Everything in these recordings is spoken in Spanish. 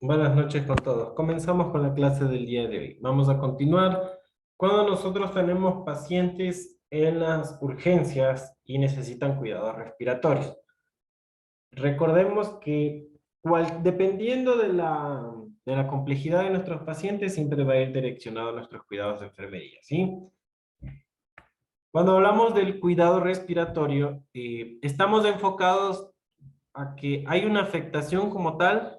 Buenas noches con todos. Comenzamos con la clase del día de hoy. Vamos a continuar cuando nosotros tenemos pacientes en las urgencias y necesitan cuidados respiratorios. Recordemos que dependiendo de la complejidad de nuestros pacientes, siempre va a ir direccionado a nuestros cuidados de enfermería, ¿sí? Cuando hablamos del cuidado respiratorio, estamos enfocados a que hay una afectación como tal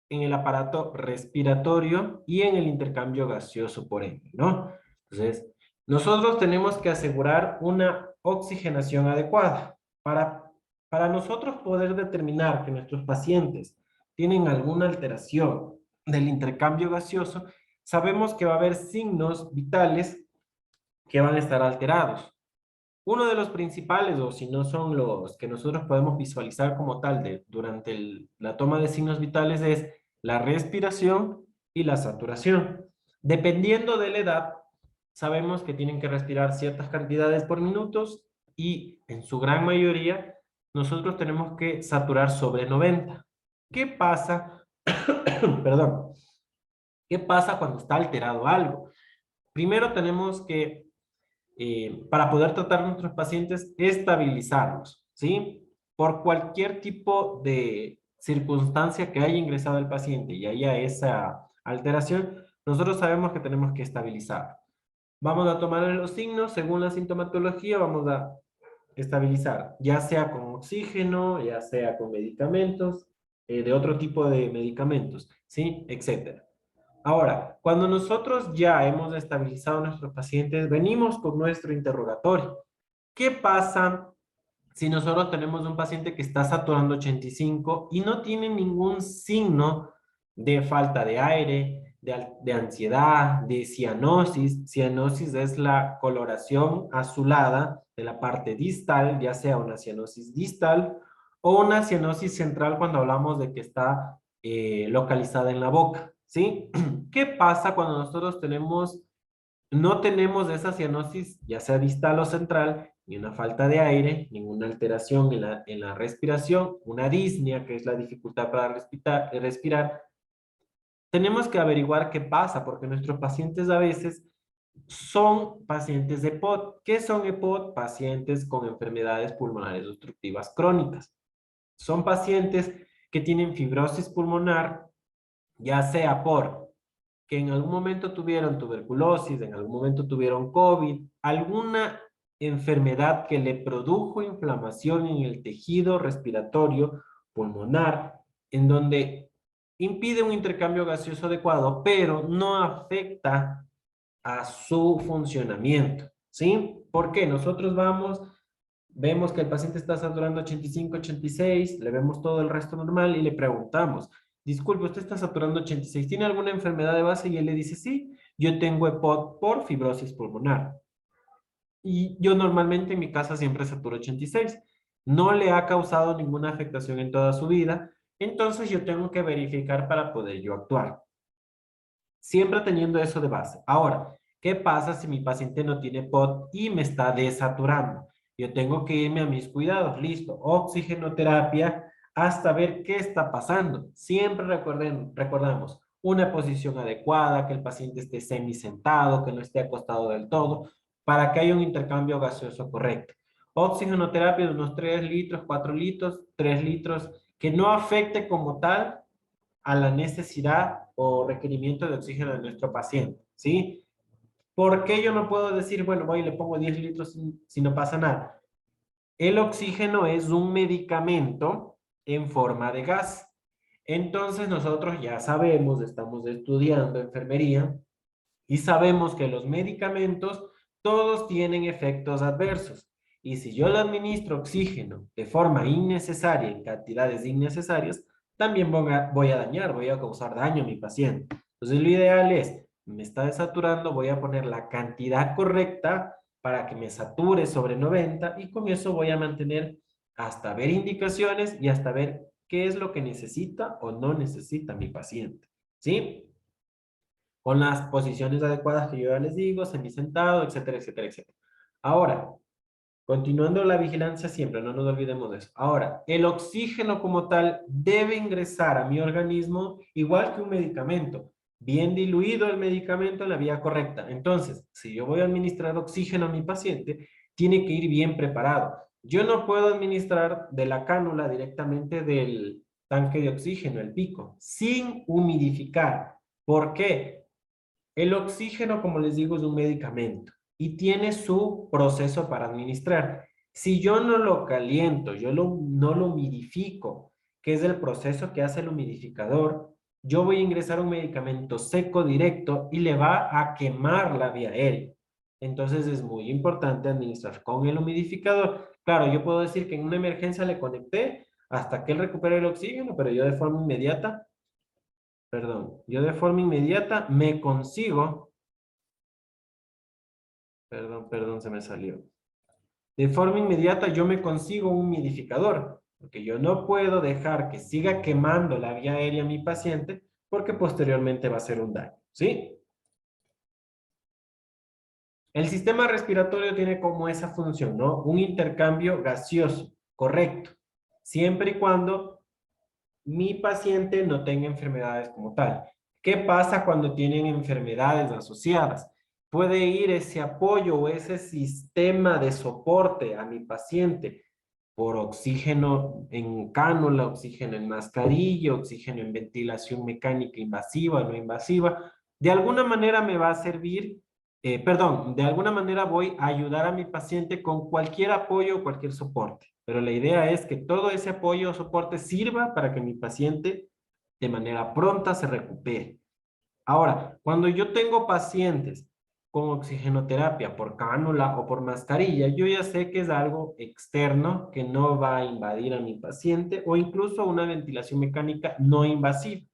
en el aparato respiratorio y en el intercambio gaseoso por ende, ¿no? Entonces, nosotros tenemos que asegurar una oxigenación adecuada. Para nosotros poder determinar que nuestros pacientes tienen alguna alteración del intercambio gaseoso, sabemos que va a haber signos vitales que van a estar alterados. Uno de los principales, o si no son los que nosotros podemos visualizar como tal durante la toma de signos vitales, es la respiración y la saturación. Dependiendo de la edad, sabemos que tienen que respirar ciertas cantidades por minutos y en su gran mayoría nosotros tenemos que saturar sobre 90. ¿Qué pasa? Perdón. ¿Qué pasa cuando está alterado algo? Primero tenemos que para poder tratar a nuestros pacientes, estabilizarlos, ¿sí? Por cualquier tipo de circunstancia que haya ingresado el paciente y haya esa alteración, nosotros sabemos que tenemos que estabilizar. Vamos a tomar los signos, según la sintomatología, vamos a estabilizar, ya sea con oxígeno, ya sea con medicamentos, de otro tipo de medicamentos, ¿sí? Etcétera. Ahora, cuando nosotros ya hemos estabilizado a nuestros pacientes, venimos con nuestro interrogatorio. ¿Qué pasa si nosotros tenemos un paciente que está saturando 85 y no tiene ningún signo de falta de aire, de ansiedad, de cianosis? Cianosis es la coloración azulada de la parte distal, ya sea una cianosis distal o una cianosis central cuando hablamos de que está localizada en la boca, ¿sí? ¿Qué pasa cuando nosotros no tenemos esa cianosis, ya sea distal o central, ni una falta de aire, ninguna alteración en la respiración, una disnea, que es la dificultad para respirar? Tenemos que averiguar qué pasa, porque nuestros pacientes a veces son pacientes de EPOC. ¿Qué son EPOC? Pacientes con enfermedades pulmonares obstructivas crónicas. Son pacientes que tienen fibrosis pulmonar, ya sea por que en algún momento tuvieron tuberculosis, en algún momento tuvieron COVID, alguna enfermedad que le produjo inflamación en el tejido respiratorio pulmonar, en donde impide un intercambio gaseoso adecuado, pero no afecta a su funcionamiento, ¿sí? ¿Por qué? Nosotros vemos que el paciente está saturando 85, 86, le vemos todo el resto normal y le preguntamos, disculpe, usted está saturando 86, ¿tiene alguna enfermedad de base? Y él le dice, sí, yo tengo EPOC por fibrosis pulmonar. Y yo normalmente en mi casa siempre saturo 86. No le ha causado ninguna afectación en toda su vida, entonces yo tengo que verificar para poder yo actuar. Siempre teniendo eso de base. Ahora, ¿qué pasa si mi paciente no tiene POT y me está desaturando? Yo tengo que irme a mis cuidados. Listo, oxigenoterapia hasta ver qué está pasando. Siempre recordamos una posición adecuada, que el paciente esté semisentado, que no esté acostado del todo, para que haya un intercambio gaseoso correcto. Oxigenoterapia de unos 3 litros, 4 litros, 3 litros, que no afecte como tal a la necesidad o requerimiento de oxígeno de nuestro paciente, ¿sí? ¿Por qué yo no puedo decir, bueno, voy y le pongo 10 litros si no pasa nada? El oxígeno es un medicamento en forma de gas. Entonces nosotros ya sabemos, estamos estudiando enfermería y sabemos que los medicamentos todos tienen efectos adversos. Y si yo le administro oxígeno de forma innecesaria, en cantidades innecesarias, también voy a dañar, voy a causar daño a mi paciente. Entonces lo ideal es, me está desaturando, voy a poner la cantidad correcta para que me sature sobre 90 y con eso voy a mantener hasta ver indicaciones y hasta ver qué es lo que necesita o no necesita mi paciente. ¿Sí? Con las posiciones adecuadas que yo ya les digo, semisentado, etcétera, etcétera, etcétera. Ahora, Continuando la vigilancia siempre, no nos olvidemos de eso. Ahora, el oxígeno como tal debe ingresar a mi organismo igual que un medicamento. Bien diluido el medicamento en la vía correcta. Entonces, si yo voy a administrar oxígeno a mi paciente, tiene que ir bien preparado. Yo no puedo administrar de la cánula directamente del tanque de oxígeno, el pico, sin humidificar. ¿Por qué? El oxígeno, como les digo, es un medicamento y tiene su proceso para administrar. Si yo no lo caliento, no lo humidifico, que es el proceso que hace el humidificador, yo voy a ingresar un medicamento seco directo y le va a quemar la vía aérea. Entonces es muy importante administrar con el humidificador. Claro, yo puedo decir que en una emergencia le conecté hasta que él recupere el oxígeno, pero yo de forma inmediata, perdón, yo de forma inmediata me consigo. Perdón, se me salió. De forma inmediata yo me consigo un humidificador, porque yo no puedo dejar que siga quemando la vía aérea a mi paciente, porque posteriormente va a ser un daño, ¿sí? El sistema respiratorio tiene como esa función, ¿no? Un intercambio gaseoso, correcto, siempre y cuando mi paciente no tenga enfermedades como tal. ¿Qué pasa cuando tienen enfermedades asociadas? Puede ir ese apoyo o ese sistema de soporte a mi paciente por oxígeno en cánula, oxígeno en mascarilla, oxígeno en ventilación mecánica invasiva, no invasiva. De alguna manera me va a servir, de alguna manera voy a ayudar a mi paciente con cualquier apoyo o cualquier soporte. Pero la idea es que todo ese apoyo o soporte sirva para que mi paciente de manera pronta se recupere. Ahora, cuando yo tengo pacientes con oxigenoterapia por cánula o por mascarilla, yo ya sé que es algo externo que no va a invadir a mi paciente o incluso una ventilación mecánica no invasiva,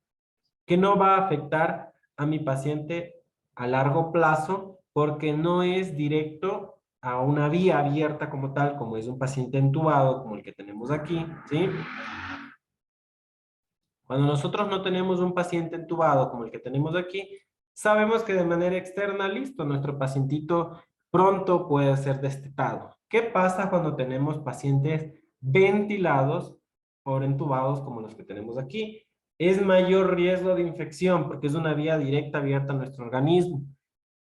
que no va a afectar a mi paciente a largo plazo porque no es directo a una vía abierta como tal, como es un paciente entubado, como el que tenemos aquí, ¿sí? Cuando nosotros no tenemos un paciente entubado como el que tenemos aquí, sabemos que de manera externa, listo, nuestro pacientito pronto puede ser destetado. ¿Qué pasa cuando tenemos pacientes ventilados o entubados como los que tenemos aquí? Es mayor riesgo de infección porque es una vía directa abierta a nuestro organismo.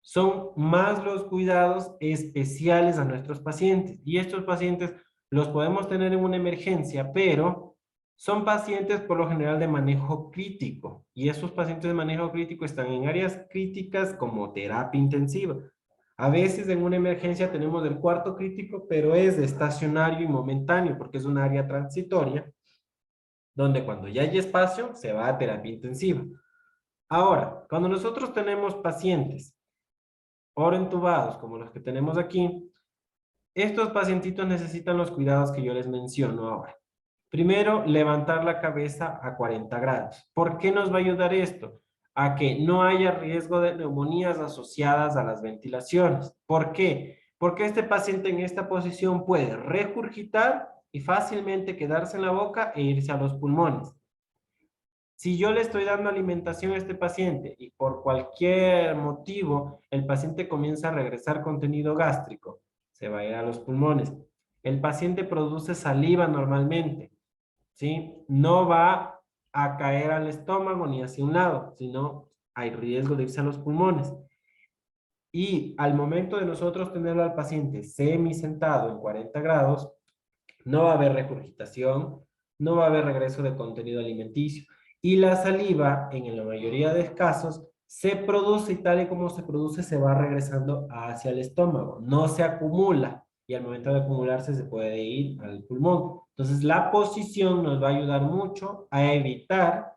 Son más los cuidados especiales a nuestros pacientes y estos pacientes los podemos tener en una emergencia, pero son pacientes por lo general de manejo crítico y esos pacientes de manejo crítico están en áreas críticas como terapia intensiva. A veces en una emergencia tenemos el cuarto crítico, pero es estacionario y momentáneo porque es un área transitoria donde cuando ya hay espacio se va a terapia intensiva. Ahora, cuando nosotros tenemos pacientes oroentubados como los que tenemos aquí, estos pacientitos necesitan los cuidados que yo les menciono ahora. Primero, levantar la cabeza a 40 grados. ¿Por qué nos va a ayudar esto? A que no haya riesgo de neumonías asociadas a las ventilaciones. ¿Por qué? Porque este paciente en esta posición puede regurgitar y fácilmente quedarse en la boca e irse a los pulmones. Si yo le estoy dando alimentación a este paciente y por cualquier motivo el paciente comienza a regresar contenido gástrico, se va a ir a los pulmones. El paciente produce saliva normalmente, ¿sí? No va a caer al estómago ni hacia un lado, sino hay riesgo de irse a los pulmones. Y al momento de nosotros tenerlo al paciente semi sentado en 40 grados, no va a haber regurgitación, no va a haber regreso de contenido alimenticio. Y la saliva, en la mayoría de casos, se produce y tal y como se produce, se va regresando hacia el estómago. No se acumula y al momento de acumularse se puede ir al pulmón. Entonces, la posición nos va a ayudar mucho a evitar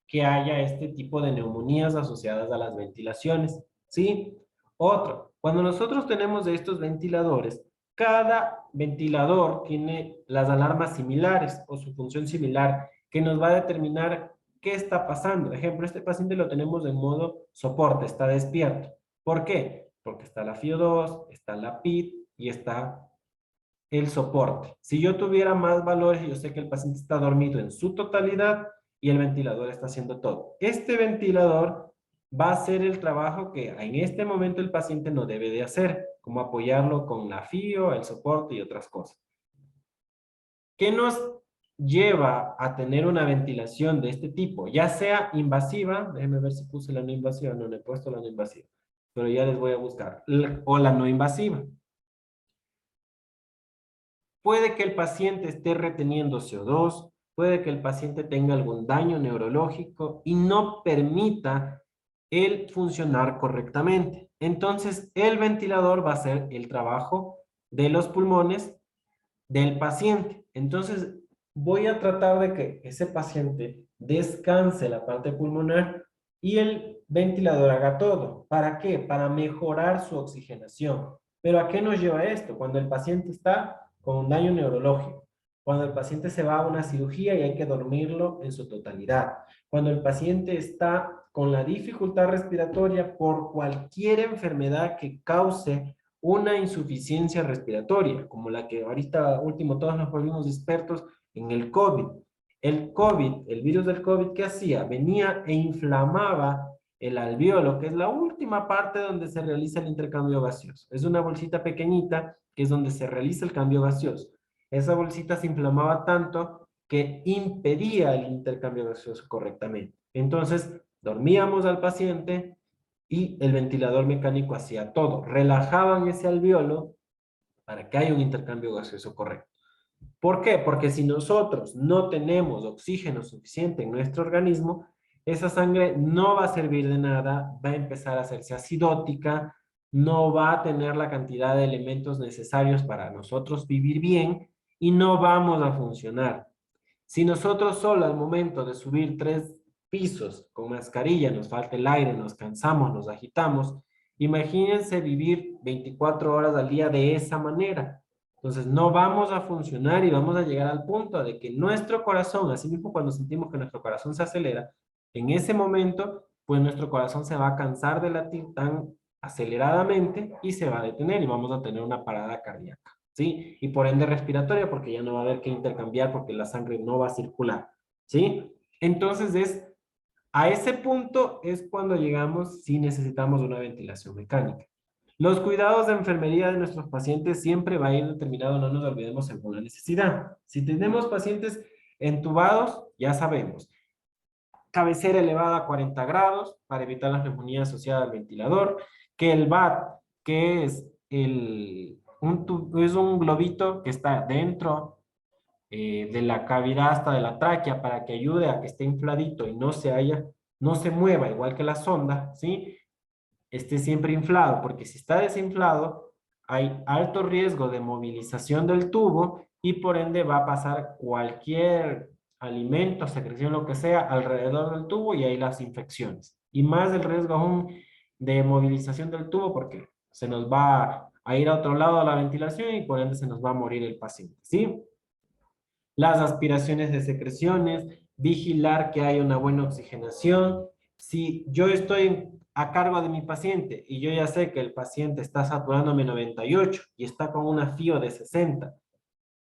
que haya este tipo de neumonías asociadas a las ventilaciones, ¿sí? Otro, cuando nosotros tenemos de estos ventiladores, cada ventilador tiene las alarmas similares o su función similar que nos va a determinar qué está pasando. Por ejemplo, este paciente lo tenemos en modo soporte, está despierto. ¿Por qué? Porque está la FIO2, está la PIT y está el soporte. Si yo tuviera más valores, yo sé que el paciente está dormido en su totalidad y el ventilador está haciendo todo. Este ventilador va a hacer el trabajo que en este momento el paciente no debe de hacer. como apoyarlo con la FIO, el soporte y otras cosas. ¿Qué nos lleva a tener una ventilación de este tipo? Ya sea invasiva, déjenme ver si puse la no invasiva, no, no he puesto la no invasiva, pero ya les voy a buscar, o la no invasiva. Puede que el paciente esté reteniendo CO2, puede que el paciente tenga algún daño neurológico y no permita el funcionar correctamente. Entonces, el ventilador va a hacer el trabajo de los pulmones del paciente. Entonces, voy a tratar de que ese paciente descanse la parte pulmonar y el ventilador haga todo. ¿Para qué? Para mejorar su oxigenación. ¿Pero a qué nos lleva esto? Cuando el paciente está con un daño neurológico, cuando el paciente se va a una cirugía y hay que dormirlo en su totalidad, cuando el paciente está con la dificultad respiratoria por cualquier enfermedad que cause una insuficiencia respiratoria, como la que ahorita último todos nos volvimos expertos en el COVID. El COVID, el virus del COVID, ¿qué hacía? Venía e inflamaba el alveolo, que es la última parte donde se realiza el intercambio gaseoso. Es una bolsita pequeñita que es donde se realiza el cambio gaseoso. Esa bolsita se inflamaba tanto que impedía el intercambio gaseoso correctamente. Entonces, dormíamos al paciente, y el ventilador mecánico hacía todo. Relajaban ese alveolo para que haya un intercambio gaseoso correcto. ¿Por qué? Porque si nosotros no tenemos oxígeno suficiente en nuestro organismo, esa sangre no va a servir de nada, va a empezar a hacerse acidótica, no va a tener la cantidad de elementos necesarios para nosotros vivir bien y no vamos a funcionar. Si nosotros solo al momento de subir 3 pisos con mascarilla nos falta el aire, nos cansamos, nos agitamos, imagínense vivir 24 horas al día de esa manera. Entonces no vamos a funcionar y vamos a llegar al punto de que nuestro corazón, así mismo cuando sentimos que nuestro corazón se acelera, en ese momento, pues nuestro corazón se va a cansar de latir tan aceleradamente y se va a detener y vamos a tener una parada cardíaca. ¿Sí? Y por ende respiratoria, porque ya no va a haber que intercambiar, porque la sangre no va a circular, ¿sí? Entonces a ese punto es cuando llegamos si necesitamos una ventilación mecánica. Los cuidados de enfermería de nuestros pacientes siempre va a ir determinado, no nos olvidemos, según la necesidad. Si tenemos pacientes entubados, ya sabemos, cabecera elevada a 40 grados para evitar las neumonías asociadas al ventilador, que el BAT, que es es un globito que está dentro de la cavidad hasta de la tráquea para que ayude a que esté infladito y no se mueva, igual que la sonda, ¿sí? Esté siempre inflado, porque si está desinflado, hay alto riesgo de movilización del tubo y por ende va a pasar cualquier alimento, secreción, lo que sea, alrededor del tubo y hay las infecciones. Y más el riesgo aún de movilización del tubo porque se nos va a ir a otro lado a la ventilación y por ende se nos va a morir el paciente, ¿sí? Las aspiraciones de secreciones, vigilar que haya una buena oxigenación. Si yo estoy a cargo de mi paciente y yo ya sé que el paciente está saturándome 98 y está con una FIO de 60,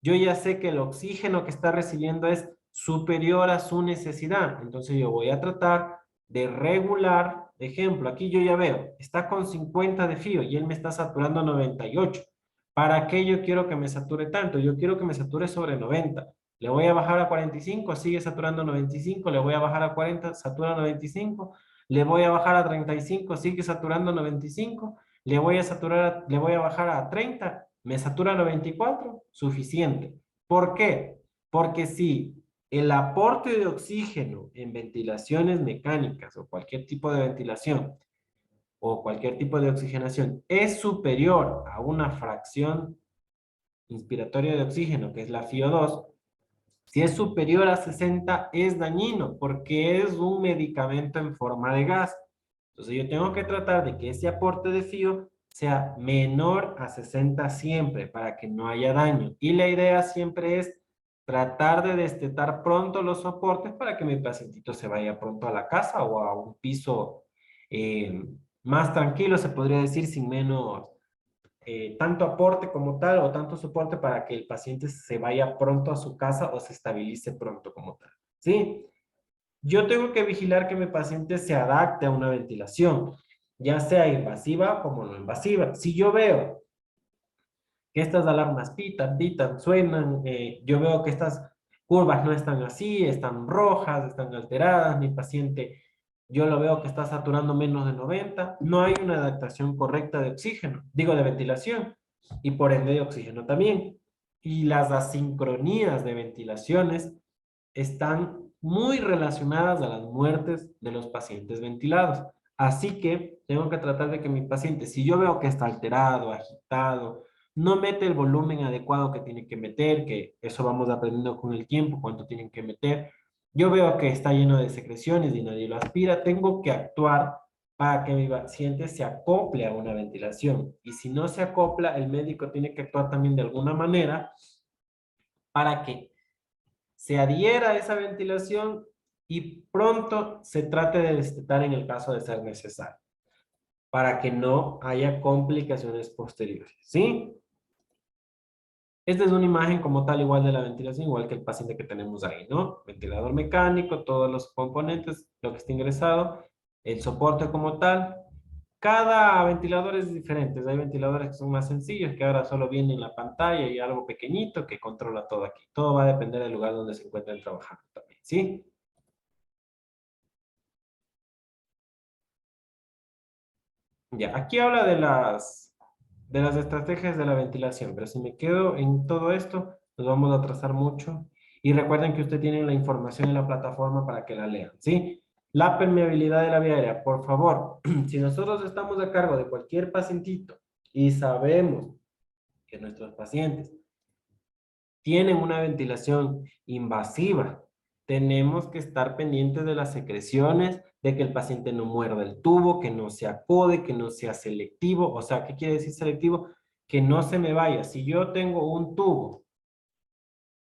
yo ya sé que el oxígeno que está recibiendo es superior a su necesidad. Entonces yo voy a tratar de regular. Ejemplo, aquí yo ya veo, está con 50 de FIO y él me está saturando 98. ¿Para qué yo quiero que me sature tanto? Yo quiero que me sature sobre 90. Le voy a bajar a 45, sigue saturando 95. Le voy a bajar a 40, satura 95. Le voy a bajar a 35, sigue saturando 95. Le voy a bajar a 30, me satura 94, suficiente. ¿Por qué? Porque si el aporte de oxígeno en ventilaciones mecánicas o cualquier tipo de ventilación o cualquier tipo de oxigenación es superior a una fracción inspiratoria de oxígeno, que es la FiO2, si es superior a 60 es dañino porque es un medicamento en forma de gas. Entonces yo tengo que tratar de que ese aporte de FiO sea menor a 60 siempre para que no haya daño. Y la idea siempre es tratar de destetar pronto los soportes para que mi pacientito se vaya pronto a la casa o a un piso eh, más tranquilo, se podría decir, sin menos tanto aporte como tal o tanto soporte para que el paciente se vaya pronto a su casa o se estabilice pronto como tal. ¿Sí? Yo tengo que vigilar que mi paciente se adapte a una ventilación, ya sea invasiva como no invasiva. Si yo veo que estas alarmas pitan, pitan, suenan, yo veo que estas curvas no están así, están rojas, están alteradas, mi paciente, yo lo veo que está saturando menos de 90, no hay una adaptación correcta de oxígeno, digo de ventilación, y por ende de oxígeno también. Y las asincronías de ventilaciones están muy relacionadas a las muertes de los pacientes ventilados. Así que tengo que tratar de que mi paciente, si yo veo que está alterado, agitado, no mete el volumen adecuado que tiene que meter, que eso vamos aprendiendo con el tiempo, cuánto tienen que meter. Yo veo que está lleno de secreciones y nadie lo aspira, tengo que actuar para que mi paciente se acople a una ventilación. Y si no se acopla, el médico tiene que actuar también de alguna manera para que se adhiera a esa ventilación y pronto se trate de destetar en el caso de ser necesario, para que no haya complicaciones posteriores, ¿sí? Esta es una imagen como tal igual de la ventilación, igual que el paciente que tenemos ahí, ¿no? Ventilador mecánico, todos los componentes, lo que está ingresado, el soporte como tal. Cada ventilador es diferente. Hay ventiladores que son más sencillos, que ahora solo viene en la pantalla y algo pequeñito que controla todo aquí. Todo va a depender del lugar donde se encuentren trabajando también, ¿sí? Ya, aquí habla de las estrategias de la ventilación, pero si me quedo en todo esto, nos vamos a atrasar mucho. Y recuerden que usted tiene la información en la plataforma para que la lean, ¿sí? La permeabilidad de la vía aérea, por favor, si nosotros estamos a cargo de cualquier pacientito y sabemos que nuestros pacientes tienen una ventilación invasiva, tenemos que estar pendientes de las secreciones, de que el paciente no muerda el tubo, que no se acode, que no sea selectivo. O sea, ¿qué quiere decir selectivo? Que no se me vaya. Si yo tengo un tubo,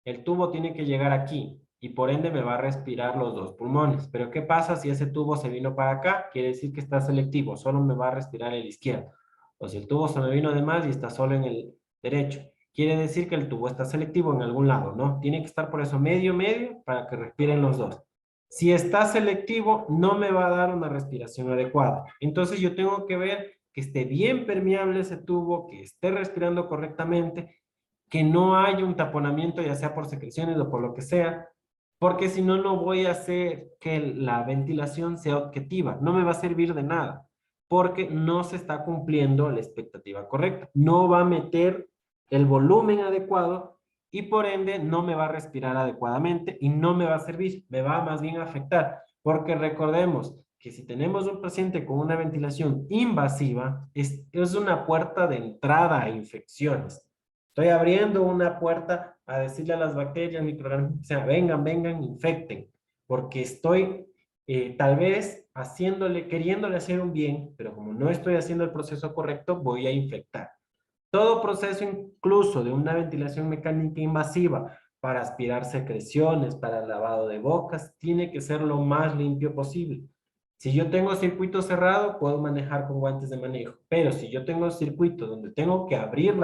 el tubo tiene que llegar aquí y por ende me va a respirar los dos pulmones. Pero ¿qué pasa si ese tubo se vino para acá? Quiere decir que está selectivo, solo me va a respirar el izquierdo. O si el tubo se me vino de más y está solo en el derecho, quiere decir que el tubo está selectivo en algún lado, ¿no? Tiene que estar por eso medio, medio, para que respiren los dos. Si está selectivo, no me va a dar una respiración adecuada. Entonces yo tengo que ver que esté bien permeable ese tubo, que esté respirando correctamente, que no haya un taponamiento, ya sea por secreciones o por lo que sea, porque si no, no voy a hacer que la ventilación sea objetiva, no me va a servir de nada, porque no se está cumpliendo la expectativa correcta, no va a meter el volumen adecuado y por ende no me va a respirar adecuadamente y no me va a servir, me va más bien a afectar, porque recordemos que si tenemos un paciente con una ventilación invasiva, es una puerta de entrada a infecciones. Estoy abriendo una puerta a decirle a las bacterias, microorganismos, o sea, vengan, vengan, infecten, porque estoy tal vez haciéndole, queriéndole hacer un bien, pero como no estoy haciendo el proceso correcto, voy a infectar. Todo proceso, incluso de una ventilación mecánica invasiva, para aspirar secreciones, para el lavado de bocas, tiene que ser lo más limpio posible. Si yo tengo circuito cerrado, puedo manejar con guantes de manejo, pero si yo tengo circuito donde tengo que abrir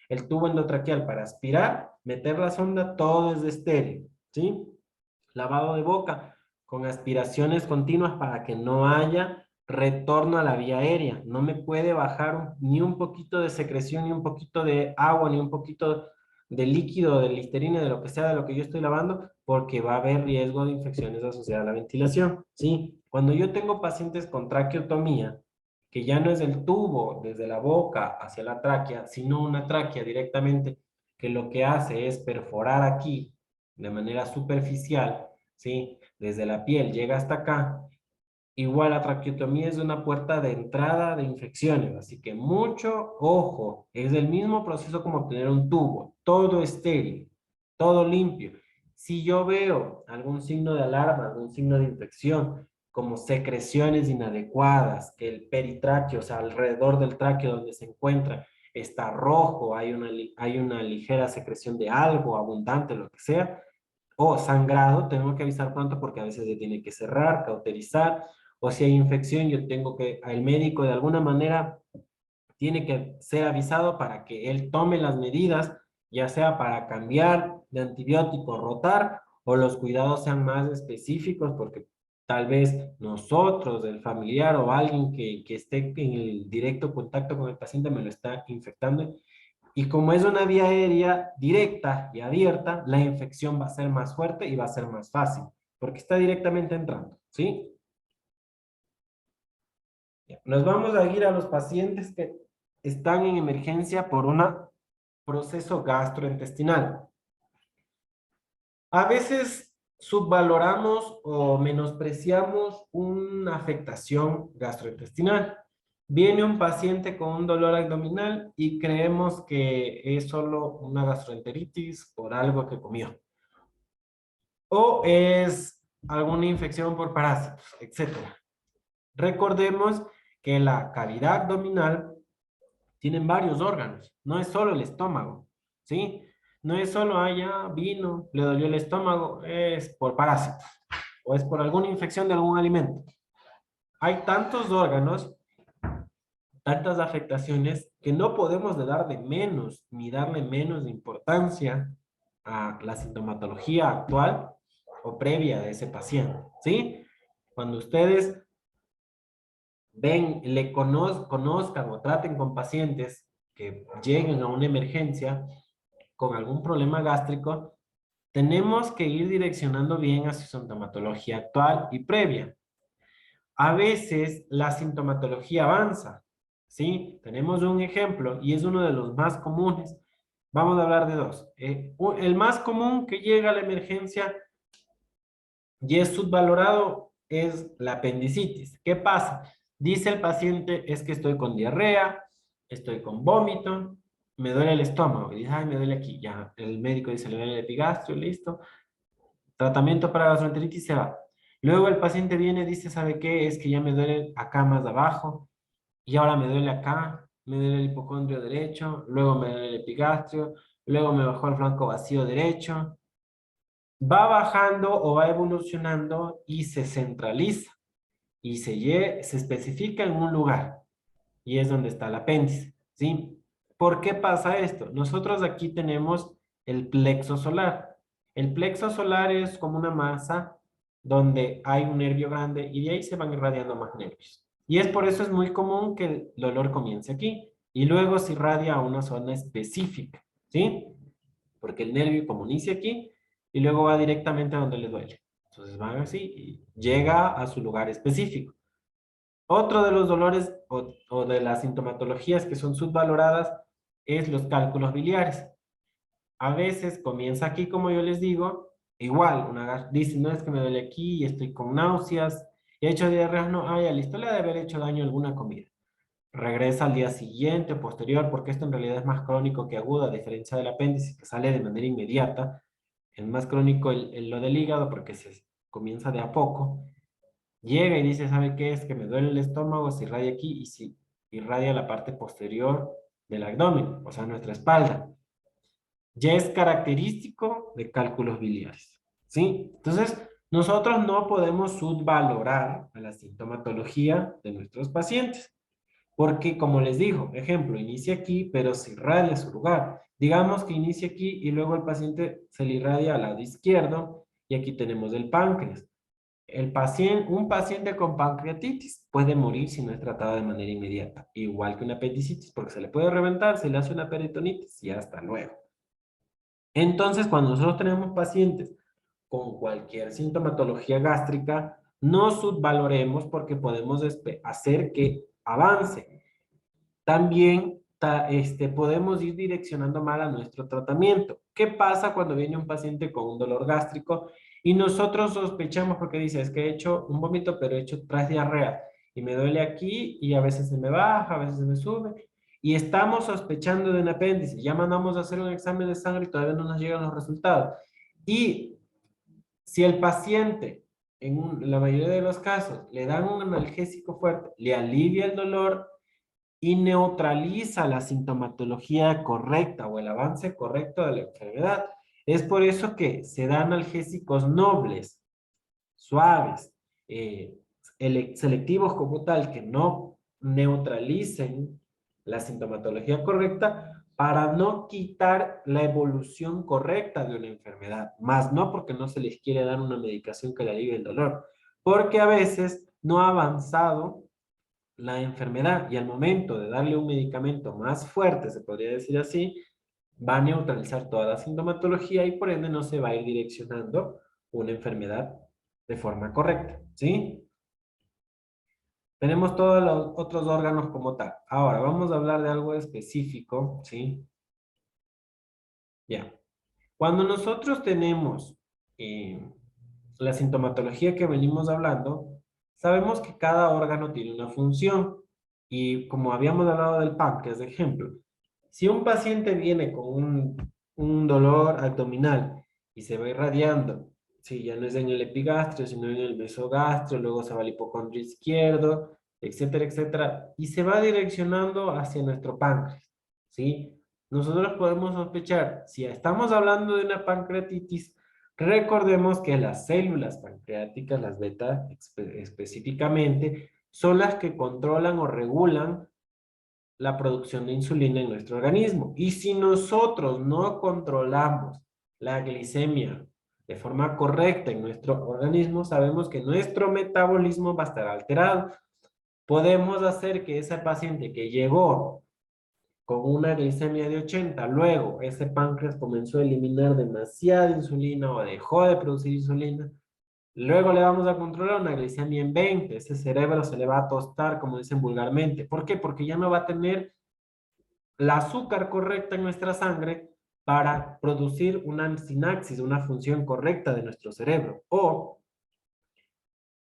el tubo endotraqueal para aspirar, meter la sonda, todo es de estéreo, ¿sí? Lavado de boca con aspiraciones continuas para que no haya retorno a la vía aérea. No me puede bajar ni un poquito de secreción, ni un poquito de agua, ni un poquito de líquido, de listerina, de lo que sea, de lo que yo estoy lavando, porque va a haber riesgo de infecciones asociadas a la ventilación, ¿sí? Cuando yo tengo pacientes con traqueotomía, que ya no es el tubo desde la boca hacia la tráquea, sino una tráquea directamente, que lo que hace es perforar aquí de manera superficial, ¿sí? Desde la piel llega hasta acá. Igual la traqueotomía es una puerta de entrada de infecciones, así que mucho ojo, es el mismo proceso como obtener un tubo, todo estéril, todo limpio. Si yo veo algún signo de alarma, algún signo de infección, como secreciones inadecuadas, que el peritráqueo, o sea, alrededor del tráqueo donde se encuentra, está rojo, hay una ligera secreción de algo abundante, lo que sea, o sangrado, tengo que avisar pronto porque a veces se tiene que cerrar, cauterizar, o si hay infección, yo tengo que, el médico de alguna manera tiene que ser avisado para que él tome las medidas, ya sea para cambiar de antibiótico, rotar, o los cuidados sean más específicos, porque tal vez nosotros, el familiar o alguien que esté en el directo contacto con el paciente me lo está infectando Y como es una vía aérea directa y abierta, la infección va a ser más fuerte y va a ser más fácil, porque está directamente entrando, ¿sí? Nos vamos a ir a los pacientes que están en emergencia por un proceso gastrointestinal. A veces subvaloramos o menospreciamos una afectación gastrointestinal. Viene un paciente con un dolor abdominal y creemos que es solo una gastroenteritis por algo que comió. O es alguna infección por parásitos, etcétera. Recordemos que la cavidad abdominal tiene varios órganos, no es solo el estómago, ¿sí? No es solo, ya vino, le dolió el estómago, es por parásitos o es por alguna infección de algún alimento. Hay tantos órganos, tantas afectaciones, que no podemos dar de menos ni darle menos de importancia a la sintomatología actual o previa de ese paciente, ¿sí? Cuando ustedes ven, conozcan o traten con pacientes que lleguen a una emergencia con algún problema gástrico, tenemos que ir direccionando bien a su sintomatología actual y previa. A veces la sintomatología avanza, ¿sí? Tenemos un ejemplo y es uno de los más comunes. Vamos a hablar de dos. El más común que llega a la emergencia y es subvalorado es la apendicitis. ¿Qué pasa? Dice el paciente, es que estoy con diarrea, estoy con vómito, me duele el estómago. Y dice, ay, me duele aquí. Ya, el médico dice, le duele el epigastrio, listo. Tratamiento para gastroenteritis se va. Luego el paciente viene y dice, ¿sabe qué? Es que ya me duele acá más abajo y ahora me duele acá, me duele el hipocondrio derecho, luego me duele el epigastrio, luego me bajó el flanco vacío derecho. Va bajando o va evolucionando y se centraliza y se especifica en un lugar y es donde está el apéndice, ¿sí? ¿Por qué pasa esto? Nosotros aquí tenemos el plexo solar. El plexo solar es como una masa donde hay un nervio grande y de ahí se van irradiando más nervios. Y es por eso es muy común que el dolor comience aquí y luego se irradia a una zona específica, ¿sí? Porque el nervio como inicia aquí y luego va directamente a donde le duele. Entonces van así y llega a su lugar específico. Otro de los dolores o de las sintomatologías que son subvaloradas es los cálculos biliares. A veces comienza aquí, como yo les digo, igual, dice, no es que me duele aquí y estoy con náuseas, he hecho diarrea, no, ya listo, le ha de haber hecho daño a alguna comida. Regresa al día siguiente o posterior, porque esto en realidad es más crónico que agudo, a diferencia del apéndice, que sale de manera inmediata. Es más crónico lo del hígado porque se comienza de a poco. Llega y dice, ¿sabe qué? Es que me duele el estómago, se irradia aquí y se irradia la parte posterior del abdomen, o sea, nuestra espalda. Ya es característico de cálculos biliares, ¿sí? Entonces, nosotros no podemos subvalorar a la sintomatología de nuestros pacientes, porque como les digo, ejemplo, inicia aquí, pero se irradia a su lugar. Digamos que inicia aquí y luego el paciente se le irradia al lado izquierdo y aquí tenemos el páncreas. Un paciente con pancreatitis puede morir si no es tratado de manera inmediata, igual que una apendicitis, porque se le puede reventar, se le hace una peritonitis y hasta luego. Entonces, cuando nosotros tenemos pacientes con cualquier sintomatología gástrica, no subvaloremos porque podemos hacer que avance. También podemos ir direccionando mal a nuestro tratamiento. ¿Qué pasa cuando viene un paciente con un dolor gástrico y nosotros sospechamos porque dice, es que he hecho un vómito, pero he hecho 3 diarreas y me duele aquí y a veces se me baja, a veces se me sube y estamos sospechando de un apéndice? Ya mandamos a hacer un examen de sangre y todavía no nos llegan los resultados. Y si el paciente, en la mayoría de los casos, le dan un analgésico fuerte, le alivia el dolor, y neutraliza la sintomatología correcta o el avance correcto de la enfermedad. Es por eso que se dan analgésicos nobles, suaves, eh, selectivos como tal, que no neutralicen la sintomatología correcta para no quitar la evolución correcta de una enfermedad, más no porque no se les quiere dar una medicación que le alivie el dolor, porque a veces no ha avanzado la enfermedad y al momento de darle un medicamento más fuerte, se podría decir así, va a neutralizar toda la sintomatología y por ende no se va a ir direccionando una enfermedad de forma correcta, ¿sí? Tenemos todos los otros órganos como tal. Ahora, vamos a hablar de algo específico, ¿sí? Ya. Cuando nosotros tenemos eh, la sintomatología que venimos hablando, sabemos que cada órgano tiene una función. Y como habíamos hablado del páncreas, de ejemplo, si un paciente viene con un dolor abdominal y se va irradiando, si ya no es en el epigastrio, sino en el mesogastrio, luego se va al hipocondrio izquierdo, etcétera, etcétera, y se va direccionando hacia nuestro páncreas, ¿sí? Nosotros podemos sospechar, si estamos hablando de una pancreatitis, recordemos que las células pancreáticas, las beta específicamente, son las que controlan o regulan la producción de insulina en nuestro organismo. Y si nosotros no controlamos la glicemia de forma correcta en nuestro organismo, sabemos que nuestro metabolismo va a estar alterado. Podemos hacer que ese paciente que llegó con una glicemia de 80, luego ese páncreas comenzó a eliminar demasiada insulina o dejó de producir insulina, luego le vamos a controlar una glicemia en 20, ese cerebro se le va a tostar, como dicen vulgarmente. ¿Por qué? Porque ya no va a tener la azúcar correcta en nuestra sangre para producir una sinapsis, una función correcta de nuestro cerebro. O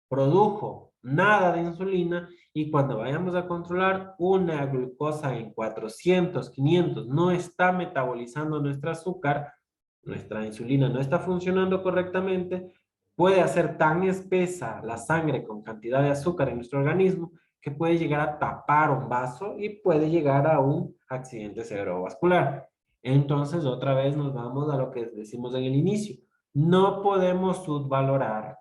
produjo nada de insulina y cuando vayamos a controlar una glucosa en 400, 500, no está metabolizando nuestra azúcar, nuestra insulina no está funcionando correctamente, puede hacer tan espesa la sangre con cantidad de azúcar en nuestro organismo que puede llegar a tapar un vaso y puede llegar a un accidente cerebrovascular. Entonces, otra vez nos vamos a lo que decimos en el inicio. No podemos subvalorar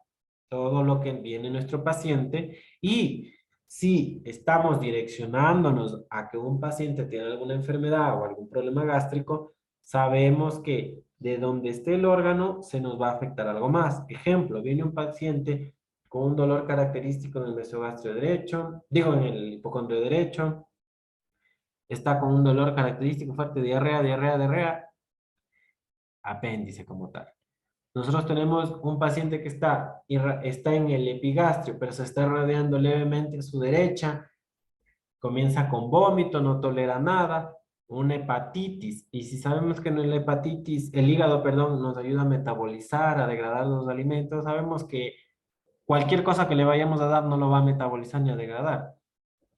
todo lo que viene nuestro paciente y si estamos direccionándonos a que un paciente tiene alguna enfermedad o algún problema gástrico, sabemos que de donde esté el órgano se nos va a afectar algo más. Ejemplo, viene un paciente con un dolor característico en el mesogastrio derecho, digo en el hipocondrio derecho, está con un dolor característico fuerte, diarrea, diarrea, diarrea, apéndice como tal. Nosotros tenemos un paciente que está en el epigastrio, pero se está irradiando levemente a su derecha, comienza con vómito, no tolera nada, una hepatitis. Y si sabemos que en la hepatitis, el hígado, perdón, nos ayuda a metabolizar, a degradar los alimentos, sabemos que cualquier cosa que le vayamos a dar no lo va a metabolizar ni a degradar.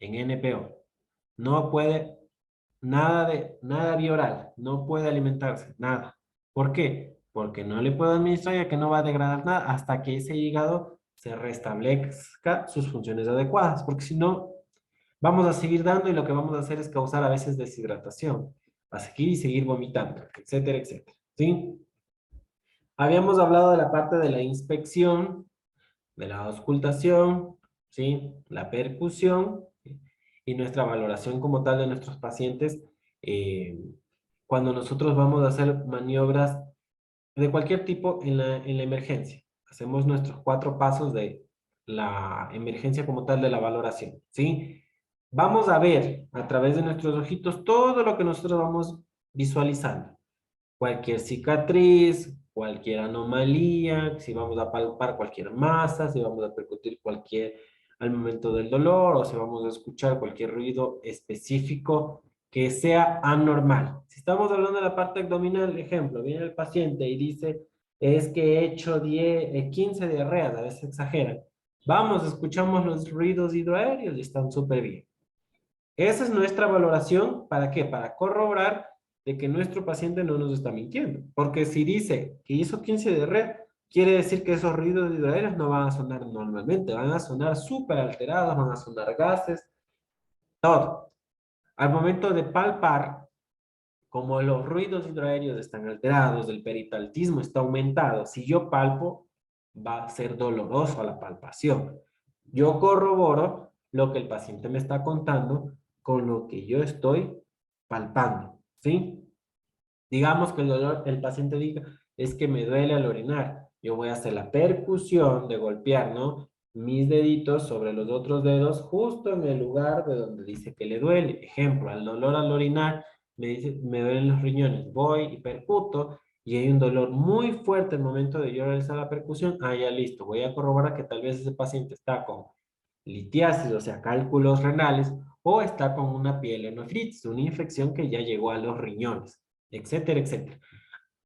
En NPO. No puede nada vía oral, no puede alimentarse, nada. ¿Por qué? Porque no le puedo administrar ya que no va a degradar nada hasta que ese hígado se restablezca sus funciones adecuadas, porque si no, vamos a seguir dando y lo que vamos a hacer es causar a veces deshidratación, a seguir y seguir vomitando, etcétera, etcétera. ¿Sí? Habíamos hablado de la parte de la inspección, de la auscultación, ¿sí? La percusión, ¿sí? Y nuestra valoración como tal de nuestros pacientes eh, cuando nosotros vamos a hacer maniobras de cualquier tipo en la emergencia. Hacemos nuestros 4 pasos de la emergencia como tal de la valoración, ¿sí? Vamos a ver a través de nuestros ojitos todo lo que nosotros vamos visualizando cualquier cicatriz, cualquier anomalía, si vamos a palpar cualquier masa, si vamos a percutir cualquier al momento del dolor o si vamos a escuchar cualquier ruido específico que sea anormal. Si estamos hablando de la parte abdominal, ejemplo, viene el paciente y dice, es que he hecho 15 diarreas, a veces exageran. Vamos, escuchamos los ruidos hidroaéreos y están súper bien. Esa es nuestra valoración, ¿para qué? Para corroborar de que nuestro paciente no nos está mintiendo. Porque si dice que hizo 15 de red, quiere decir que esos ruidos hidroaéreos no van a sonar normalmente, van a sonar súper alterados, van a sonar gases, todo. Al momento de palpar, como los ruidos hidroaéreos están alterados, el peritaltismo está aumentado, si yo palpo, va a ser doloroso la palpación. Yo corroboro lo que el paciente me está contando con lo que yo estoy palpando, ¿sí? Digamos que el dolor, el paciente diga, es que me duele al orinar. Yo voy a hacer la percusión de golpear, ¿no? Mis deditos sobre los otros dedos justo en el lugar de donde dice que le duele. Ejemplo, al dolor al orinar, me dice, me duelen los riñones, voy y percuto, y hay un dolor muy fuerte al momento de yo realizar la percusión, ah, ya listo, voy a corroborar que tal vez ese paciente está con litiasis, o sea, cálculos renales, o está con una pielonefritis, una infección que ya llegó a los riñones, etcétera, etcétera.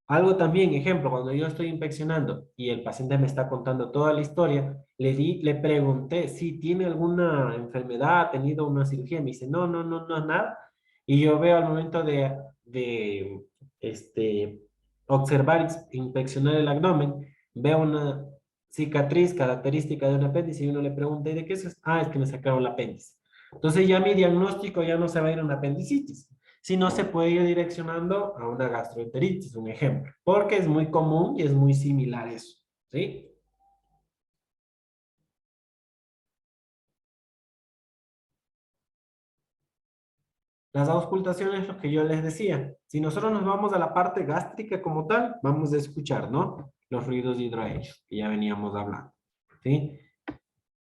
Algo también, ejemplo, cuando yo estoy inspeccionando y el paciente me está contando toda la historia, le pregunté si tiene alguna enfermedad, ha tenido una cirugía, me dice, no, no, no, no, nada. Y yo veo al momento de este, observar, inspeccionar el abdomen, veo una cicatriz característica de un apéndice y uno le pregunta, ¿y de qué es? Ah, es que me sacaron el apéndice. Entonces ya mi diagnóstico ya no se va a ir a una apendicitis, si no se puede ir direccionando a una gastroenteritis, un ejemplo, porque es muy común y es muy similar eso, ¿sí? Las auscultaciones, lo que yo les decía, si nosotros nos vamos a la parte gástrica como tal, vamos a escuchar, ¿no? Los ruidos hidroaéreos, que ya veníamos hablando, ¿sí?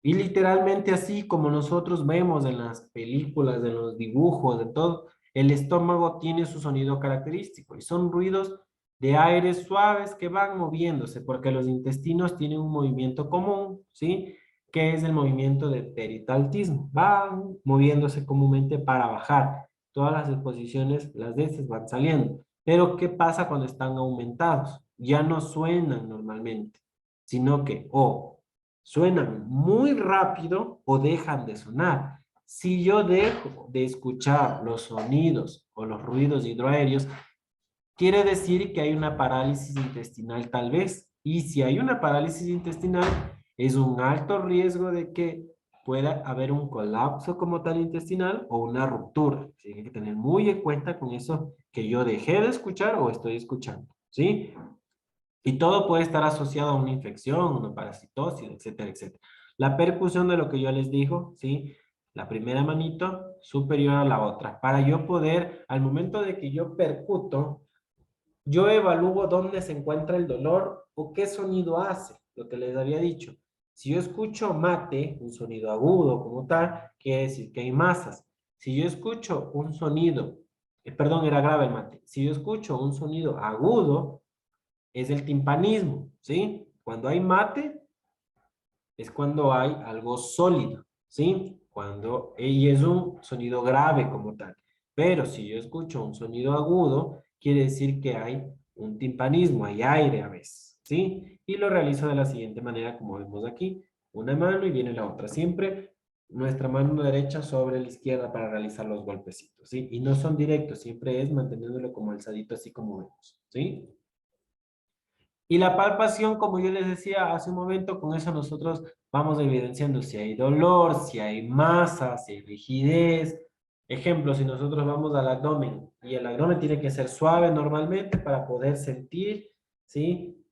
Y literalmente así como nosotros vemos en las películas, en los dibujos, en todo, el estómago tiene su sonido característico y son ruidos de aires suaves que van moviéndose porque los intestinos tienen un movimiento común, ¿sí? Que es el movimiento de peristaltismo. Van moviéndose comúnmente para bajar. Todas las exposiciones, las de estas van saliendo. Pero ¿qué pasa cuando están aumentados? Ya no suenan normalmente, sino que o suenan muy rápido o dejan de sonar. Si yo dejo de escuchar los sonidos o los ruidos hidroaéreos, quiere decir que hay una parálisis intestinal tal vez. Y si hay una parálisis intestinal, es un alto riesgo de que pueda haber un colapso como tal intestinal o una ruptura. Así que hay que tener muy en cuenta con eso que yo dejé de escuchar o estoy escuchando, ¿sí? Y todo puede estar asociado a una infección, una parasitosis, etcétera, etcétera. La percusión de lo que yo les digo, ¿sí? La primera manito superior a la otra. Para yo poder, al momento de que yo percuto, yo evalúo dónde se encuentra el dolor o qué sonido hace, lo que les había dicho. Si yo escucho mate, un sonido agudo como tal, quiere decir que hay masas. Si yo escucho un sonido, perdón, era grave el mate. Si yo escucho un sonido agudo, es el timpanismo, ¿sí? Cuando hay mate, es cuando hay algo sólido, ¿sí? Y es un sonido grave como tal. Pero si yo escucho un sonido agudo, quiere decir que hay un timpanismo, hay aire a veces, ¿sí? Y lo realizo de la siguiente manera, como vemos aquí. Una mano y viene la otra. Siempre nuestra mano derecha sobre la izquierda para realizar los golpecitos, ¿sí? Y no son directos, siempre es manteniéndolo como alzadito, así como vemos, ¿sí? Y la palpación, como yo les decía hace un momento, con eso nosotros vamos evidenciando si hay dolor, si hay masa, si hay rigidez. Ejemplo, si nosotros vamos al abdomen y el abdomen tiene que ser suave normalmente para poder sentir, ¿sí?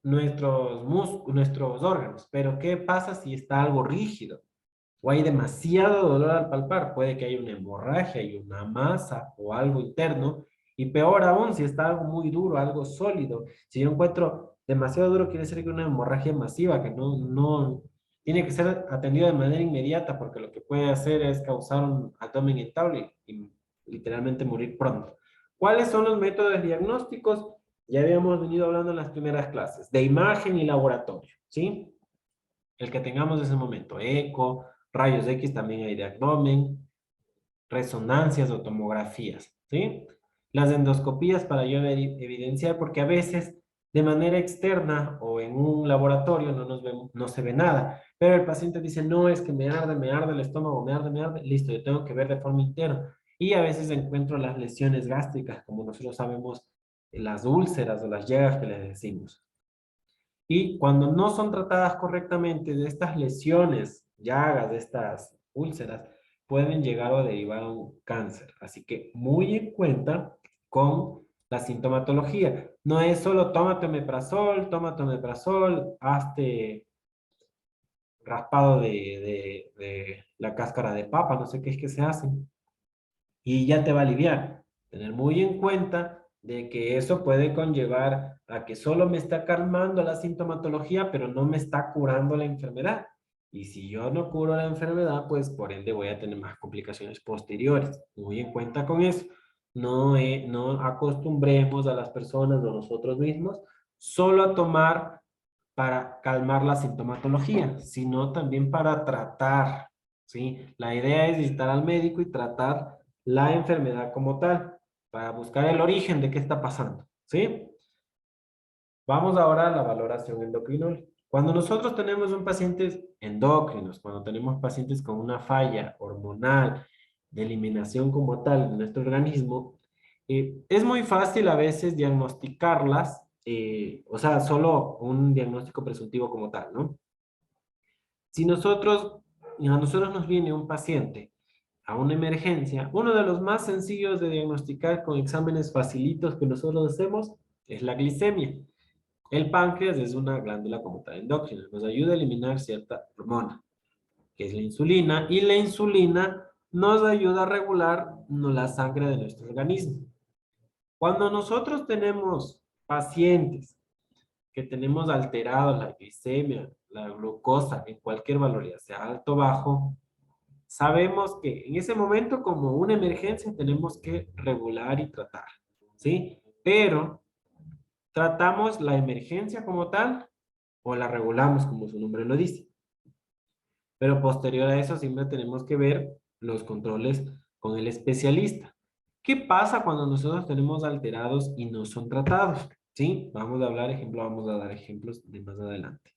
Nuestros órganos. Pero ¿qué pasa si está algo rígido? O hay demasiado dolor al palpar, puede que haya una hemorragia y una masa o algo interno, y peor aún si está algo muy duro, algo sólido. Si yo encuentro demasiado duro, quiere decir que una hemorragia masiva, que no tiene que ser atendida de manera inmediata, porque lo que puede hacer es causar un abdomen inestable y literalmente morir pronto. ¿Cuáles son los métodos diagnósticos? Ya habíamos venido hablando en las primeras clases, de imagen y laboratorio, ¿sí? El que tengamos en ese momento, eco, rayos X también hay de abdomen, resonancias o tomografías, ¿sí? Las endoscopías para yo evidenciar, porque a veces de manera externa o en un laboratorio no se ve nada, pero el paciente dice, no, es que me arde el estómago, me arde, listo, yo tengo que ver de forma interna. Y a veces encuentro las lesiones gástricas, como nosotros sabemos, las úlceras o las llagas que les decimos. Y cuando no son tratadas correctamente, de estas lesiones, llagas, de estas úlceras, pueden llegar a derivar a un cáncer. Así que muy en cuenta con la sintomatología. No es solo tómate omeprazol, hazte raspado de la cáscara de papa, no sé qué es que se hace, y ya te va a aliviar. Tener muy en cuenta de que eso puede conllevar a que solo me está calmando la sintomatología, pero no me está curando la enfermedad. Y si yo no curo la enfermedad, pues por ende voy a tener más complicaciones posteriores. Muy en cuenta con eso. no acostumbremos a las personas o nosotros mismos solo a tomar para calmar la sintomatología, sino también para tratar, ¿sí? La idea es visitar al médico y tratar la enfermedad como tal, para buscar el origen de qué está pasando, ¿sí? Vamos ahora a la valoración endocrinológica. Cuando nosotros tenemos un paciente endocrinos, cuando tenemos pacientes con una falla hormonal de eliminación como tal de nuestro organismo, es muy fácil a veces diagnosticarlas, o sea, solo un diagnóstico presuntivo como tal, ¿no? Si a nosotros nos viene un paciente a una emergencia, uno de los más sencillos de diagnosticar con exámenes facilitos que nosotros hacemos es la glicemia. El páncreas es una glándula como tal endocrina, nos ayuda a eliminar cierta hormona, que es la insulina, y la insulina nos ayuda a regular la sangre de nuestro organismo. Cuando nosotros tenemos pacientes que tenemos alterados la glicemia, la glucosa, en cualquier valor, ya sea alto o bajo, sabemos que en ese momento, como una emergencia, tenemos que regular y tratar, ¿sí? Pero ¿tratamos la emergencia como tal o la regulamos como su nombre lo dice? Pero posterior a eso siempre tenemos que ver los controles con el especialista. ¿Qué pasa cuando nosotros tenemos alterados y no son tratados? ¿Sí? Vamos a dar ejemplos de más adelante.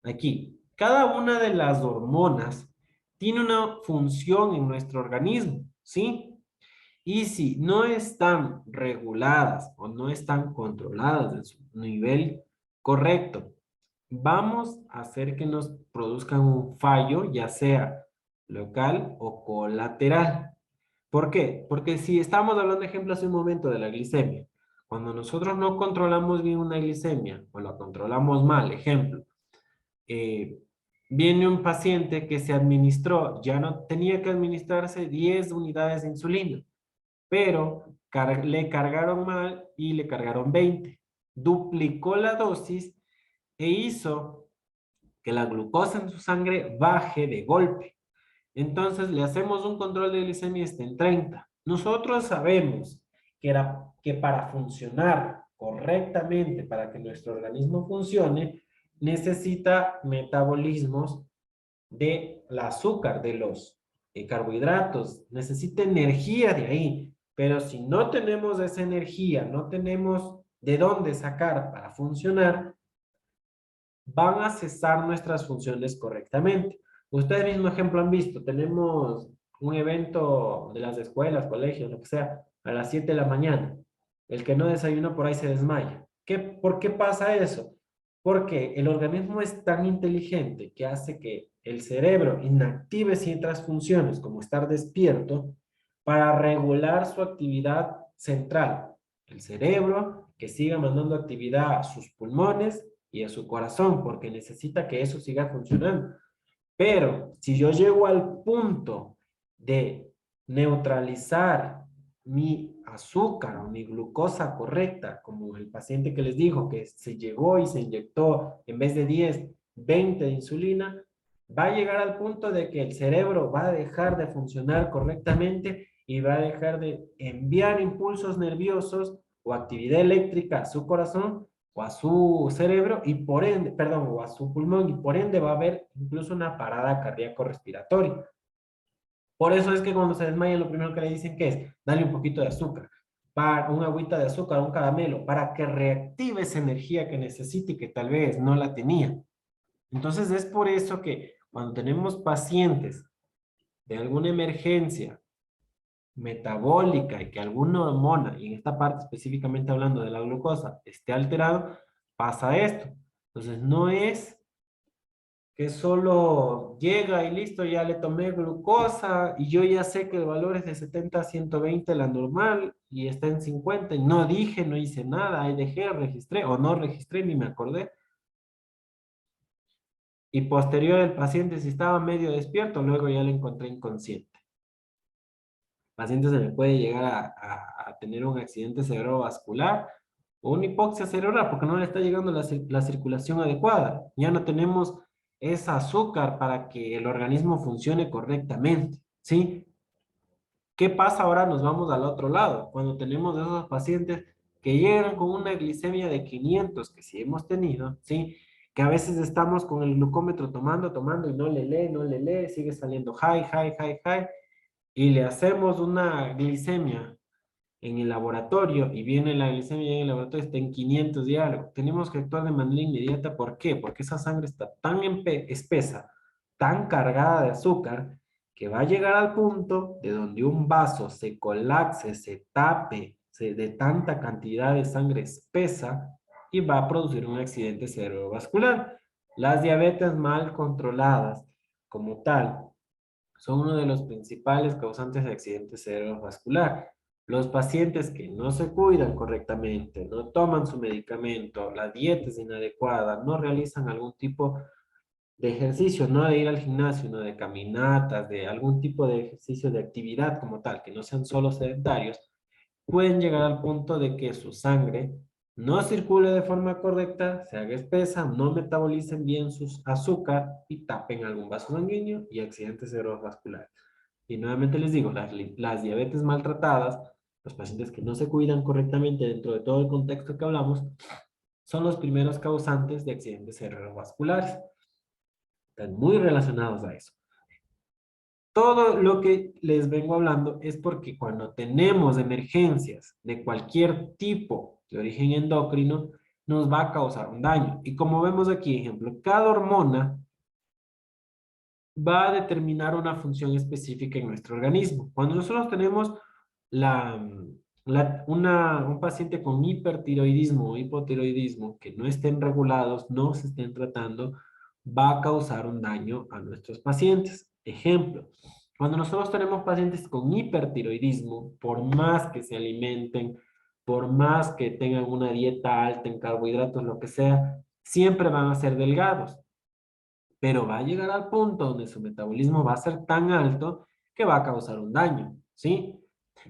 Aquí, cada una de las hormonas tiene una función en nuestro organismo, ¿sí? Y si no están reguladas o no están controladas en su nivel correcto, vamos a hacer que nos produzcan un fallo, ya sea local o colateral. ¿Por qué? Porque si estamos hablando, ejemplo, hace un momento de la glicemia, cuando nosotros no controlamos bien una glicemia o la controlamos mal, ejemplo, eh, viene un paciente que se administró, ya no tenía que administrarse 10 unidades de insulina, pero le cargaron mal y le cargaron 20. Duplicó la dosis e hizo que la glucosa en su sangre baje de golpe. Entonces le hacemos un control de glicemia y está en 30. Nosotros sabemos que para funcionar correctamente, para que nuestro organismo funcione, necesita metabolismos del azúcar, de los carbohidratos, necesita energía de ahí. Pero si no tenemos esa energía, no tenemos de dónde sacar para funcionar, van a cesar nuestras funciones correctamente. Ustedes mismo ejemplo han visto, tenemos un evento de las escuelas, colegios, lo que sea, a las 7 de la mañana. El que no desayuna por ahí se desmaya. ¿Por qué pasa eso? Porque el organismo es tan inteligente que hace que el cerebro inactive ciertas funciones, como estar despierto, para regular su actividad central. El cerebro que siga mandando actividad a sus pulmones y a su corazón, porque necesita que eso siga funcionando. Pero si yo llego al punto de neutralizar mi azúcar o mi glucosa correcta, como el paciente que les dijo que se llegó y se inyectó en vez de 10, 20 de insulina, va a llegar al punto de que el cerebro va a dejar de funcionar correctamente y va a dejar de enviar impulsos nerviosos o actividad eléctrica a su corazón o a su cerebro y por ende, perdón, o a su pulmón y por ende va a haber incluso una parada cardíaco-respiratoria. Por eso es que cuando se desmaya lo primero que le dicen que es, dale un poquito de azúcar, para una agüita de azúcar, un caramelo, para que reactive esa energía que necesita y que tal vez no la tenía. Entonces es por eso que cuando tenemos pacientes de alguna emergencia metabólica y que alguna hormona, y en esta parte específicamente hablando de la glucosa, esté alterado, pasa esto. Entonces no es que solo llega y listo, ya le tomé glucosa y yo ya sé que el valor es de 70 a 120 la normal y está en 50 y no dije, no hice nada, ahí dejé, registré o no registré ni me acordé. Y posterior el paciente si estaba medio despierto, luego ya lo encontré inconsciente. Paciente se le puede llegar a tener un accidente cerebrovascular o una hipoxia cerebral porque no le está llegando la circulación adecuada. Ya no tenemos ese azúcar para que el organismo funcione correctamente, ¿sí? ¿Qué pasa ahora? Nos vamos al otro lado, cuando tenemos esos pacientes que llegan con una glicemia de 500, que sí hemos tenido, ¿sí? Que a veces estamos con el glucómetro tomando y no le lee, sigue saliendo high, y le hacemos una glicemia en el laboratorio y viene la glicemia en el laboratorio está en 500 y algo. Tenemos que actuar de manera inmediata. ¿Por qué? Porque esa sangre está tan espesa, tan cargada de azúcar, que va a llegar al punto de donde un vaso se colapse, se tape de tanta cantidad de sangre espesa y va a producir un accidente cerebrovascular. Las diabetes mal controladas como tal son uno de los principales causantes de accidente cerebrovascular. Los pacientes que no se cuidan correctamente, no toman su medicamento, la dieta es inadecuada, no realizan algún tipo de ejercicio, no de ir al gimnasio, no de caminatas, de algún tipo de ejercicio de actividad como tal, que no sean solo sedentarios, pueden llegar al punto de que su sangre no circule de forma correcta, se haga espesa, no metabolicen bien sus azúcar y tapen algún vaso sanguíneo y accidentes cerebrovasculares. Y nuevamente les digo, las diabetes maltratadas, los pacientes que no se cuidan correctamente dentro de todo el contexto que hablamos, son los primeros causantes de accidentes cerebrovasculares. Están muy relacionados a eso. Todo lo que les vengo hablando es porque cuando tenemos emergencias de cualquier tipo de origen endocrino, nos va a causar un daño. Y como vemos aquí, ejemplo, cada hormona va a determinar una función específica en nuestro organismo. Cuando nosotros tenemos la, un paciente con hipertiroidismo o hipotiroidismo que no estén regulados, no se estén tratando, va a causar un daño a nuestros pacientes. Ejemplo, cuando nosotros tenemos pacientes con hipertiroidismo, por más que se alimenten, por más que tengan una dieta alta en carbohidratos, lo que sea, siempre van a ser delgados, pero va a llegar al punto donde su metabolismo va a ser tan alto que va a causar un daño, ¿sí?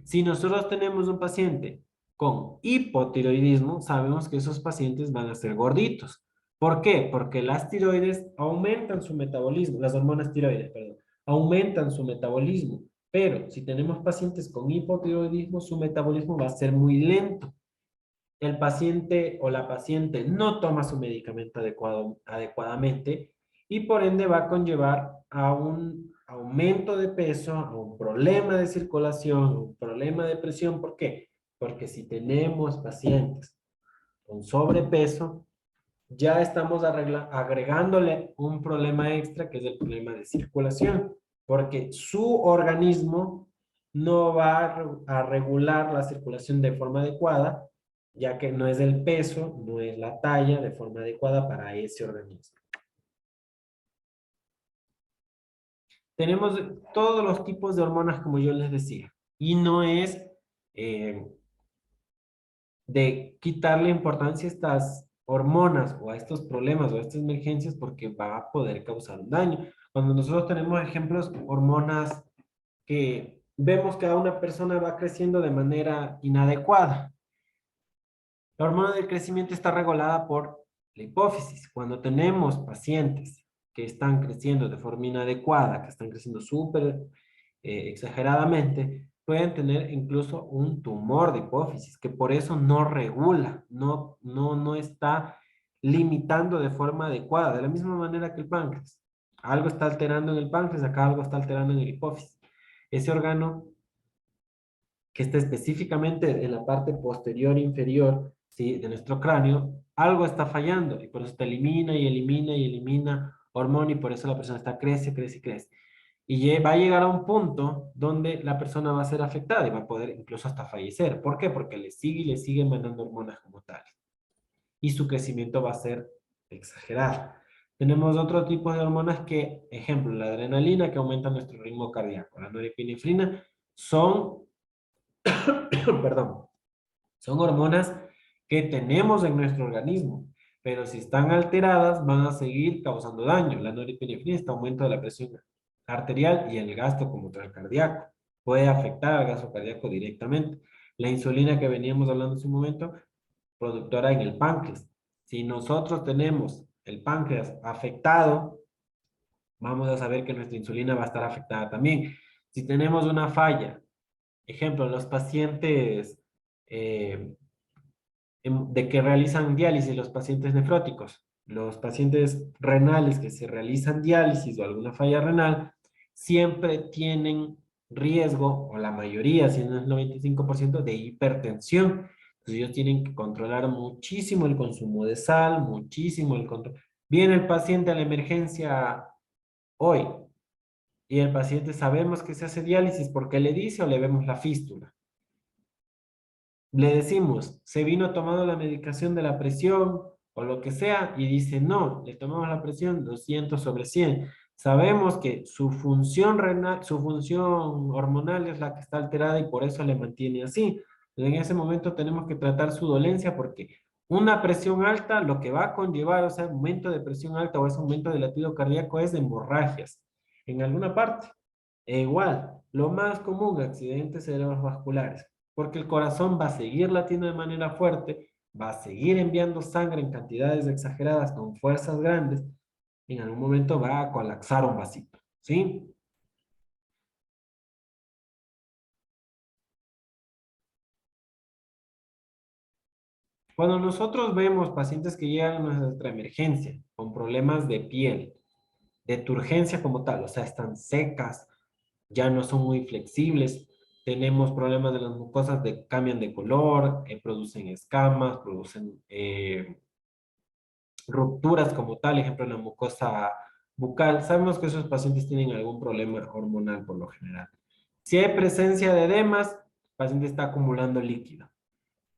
Si nosotros tenemos un paciente con hipotiroidismo, sabemos que esos pacientes van a ser gorditos. ¿Por qué? Porque las tiroides aumentan su metabolismo, las hormonas tiroides, perdón, aumentan su metabolismo. Pero si tenemos pacientes con hipotiroidismo, su metabolismo va a ser muy lento. El paciente o la paciente no toma su medicamento adecuadamente y por ende va a conllevar a un aumento de peso, a un problema de circulación, a un problema de presión. ¿Por qué? Porque si tenemos pacientes con sobrepeso, ya estamos agregándole un problema extra que es el problema de circulación, porque su organismo no va a regular la circulación de forma adecuada, ya que no es el peso, no es la talla de forma adecuada para ese organismo. Tenemos todos los tipos de hormonas, como yo les decía, y no es eh, de quitarle importancia a estas hormonas o a estos problemas o a estas emergencias porque va a poder causar un daño. Cuando nosotros tenemos ejemplos, hormonas que vemos que a una persona va creciendo de manera inadecuada. La hormona del crecimiento está regulada por la hipófisis. Cuando tenemos pacientes que están creciendo de forma inadecuada, que están creciendo súper exageradamente, pueden tener incluso un tumor de hipófisis, que por eso no regula, no está limitando de forma adecuada, de la misma manera que el páncreas. Algo está alterando en el páncreas, acá algo está alterando en el hipófisis. Ese órgano que está específicamente en la parte posterior inferior, ¿sí? De nuestro cráneo, algo está fallando y por eso te elimina hormona y por eso la persona está crece. Y va a llegar a un punto donde la persona va a ser afectada y va a poder incluso hasta fallecer. ¿Por qué? Porque le sigue mandando hormonas como tal. Y su crecimiento va a ser exagerado. Tenemos otro tipo de hormonas que, ejemplo, la adrenalina que aumenta nuestro ritmo cardíaco, la norepinefrina, son perdón, son hormonas que tenemos en nuestro organismo, pero si están alteradas van a seguir causando daño. La norepinefrina está aumento de la presión arterial y el gasto como tal cardíaco. Puede afectar al gasto cardíaco directamente. La insulina que veníamos hablando hace un momento, productora en el páncreas. Si nosotros tenemos el páncreas afectado, vamos a saber que nuestra insulina va a estar afectada también. Si tenemos una falla Ejemplo, los pacientes de que realizan diálisis, los pacientes nefróticos, los pacientes renales que se realizan diálisis o alguna falla renal, siempre tienen riesgo, o la mayoría, si no es el 95%, de hipertensión. Entonces ellos tienen que controlar muchísimo el consumo de sal, muchísimo el control. Viene el paciente a la emergencia hoy y el paciente sabemos que se hace diálisis porque le dice o le vemos la fístula. Le decimos, se vino tomando la medicación de la presión o lo que sea, y dice, no, le tomamos la presión 200/100. Sabemos que su función renal, su función hormonal es la que está alterada y por eso le mantiene así. En ese momento tenemos que tratar su dolencia porque una presión alta lo que va a conllevar, o sea, aumento de presión alta o ese aumento del latido cardíaco es de hemorragias en alguna parte. E igual, lo más común, accidentes cerebrovasculares porque el corazón va a seguir latiendo de manera fuerte, va a seguir enviando sangre en cantidades exageradas con fuerzas grandes, en algún momento va a colapsar un vasito, ¿sí? Cuando nosotros vemos pacientes que llegan a nuestra emergencia con problemas de piel, de turgencia como tal, o sea, están secas, ya no son muy flexibles, tenemos problemas de las mucosas de cambian de color, producen escamas, producen rupturas como tal, ejemplo, en la mucosa bucal, sabemos que esos pacientes tienen algún problema hormonal por lo general. Si hay presencia de edemas, el paciente está acumulando líquido.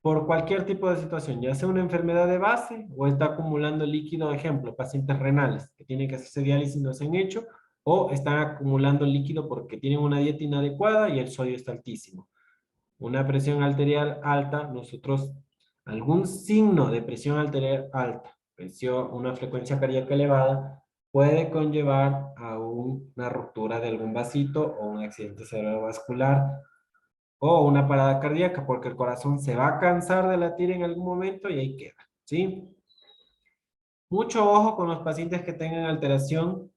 Por cualquier tipo de situación, ya sea una enfermedad de base o está acumulando líquido, ejemplo, pacientes renales que tienen que hacerse diálisis y no se han hecho, o están acumulando líquido porque tienen una dieta inadecuada y el sodio está altísimo. Una presión arterial alta, nosotros, algún signo de presión arterial alta, presión, una frecuencia cardíaca elevada, puede conllevar a una ruptura de algún vasito o un accidente cerebrovascular o una parada cardíaca, porque el corazón se va a cansar de latir en algún momento y ahí queda, ¿sí? Mucho ojo con los pacientes que tengan alteración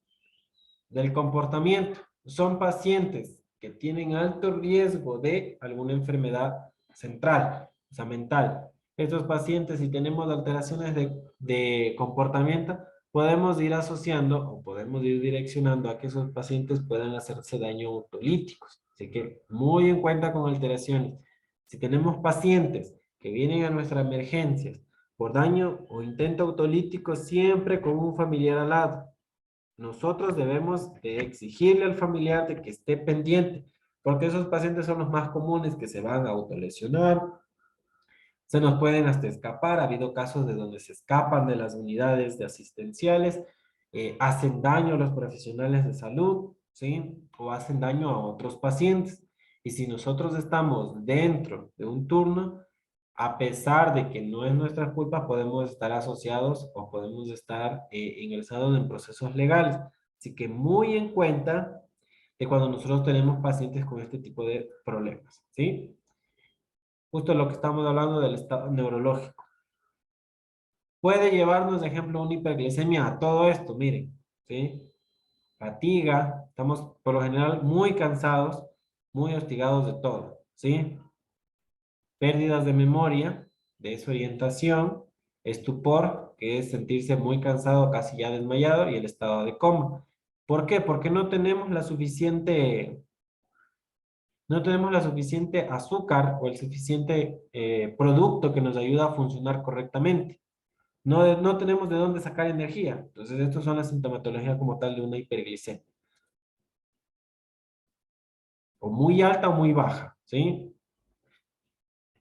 del comportamiento. Son pacientes que tienen alto riesgo de alguna enfermedad central, o sea, mental. Estos pacientes, si tenemos alteraciones de comportamiento, podemos ir asociando o podemos ir direccionando a que esos pacientes puedan hacerse daño autolíticos. Así que muy en cuenta con alteraciones. Si tenemos pacientes que vienen a nuestras emergencias por daño o intento autolítico, siempre con un familiar al lado. Nosotros debemos de exigirle al familiar de que esté pendiente, porque esos pacientes son los más comunes que se van a autolesionar, se nos pueden hasta escapar. Ha habido casos de donde se escapan de las unidades de asistenciales, hacen daño a los profesionales de salud, ¿sí? O hacen daño a otros pacientes. Y si nosotros estamos dentro de un turno, a pesar de que no es nuestra culpa, podemos estar asociados o podemos estar ingresados en procesos legales. Así que muy en cuenta de cuando nosotros tenemos pacientes con este tipo de problemas, ¿sí? Justo lo que estamos hablando del estado neurológico. Puede llevarnos, de ejemplo, una hiperglicemia a todo esto, miren, ¿sí? Fatiga, estamos por lo general muy cansados, muy hostigados de todo, ¿sí? Pérdidas de memoria, desorientación, estupor, que es sentirse muy cansado, casi ya desmayado, y el estado de coma. ¿Por qué? Porque no tenemos la suficiente azúcar o el suficiente producto que nos ayuda a funcionar correctamente. No tenemos de dónde sacar energía. Entonces, estos son la sintomatología como tal de una hiperglicemia. O muy alta o muy baja, ¿sí?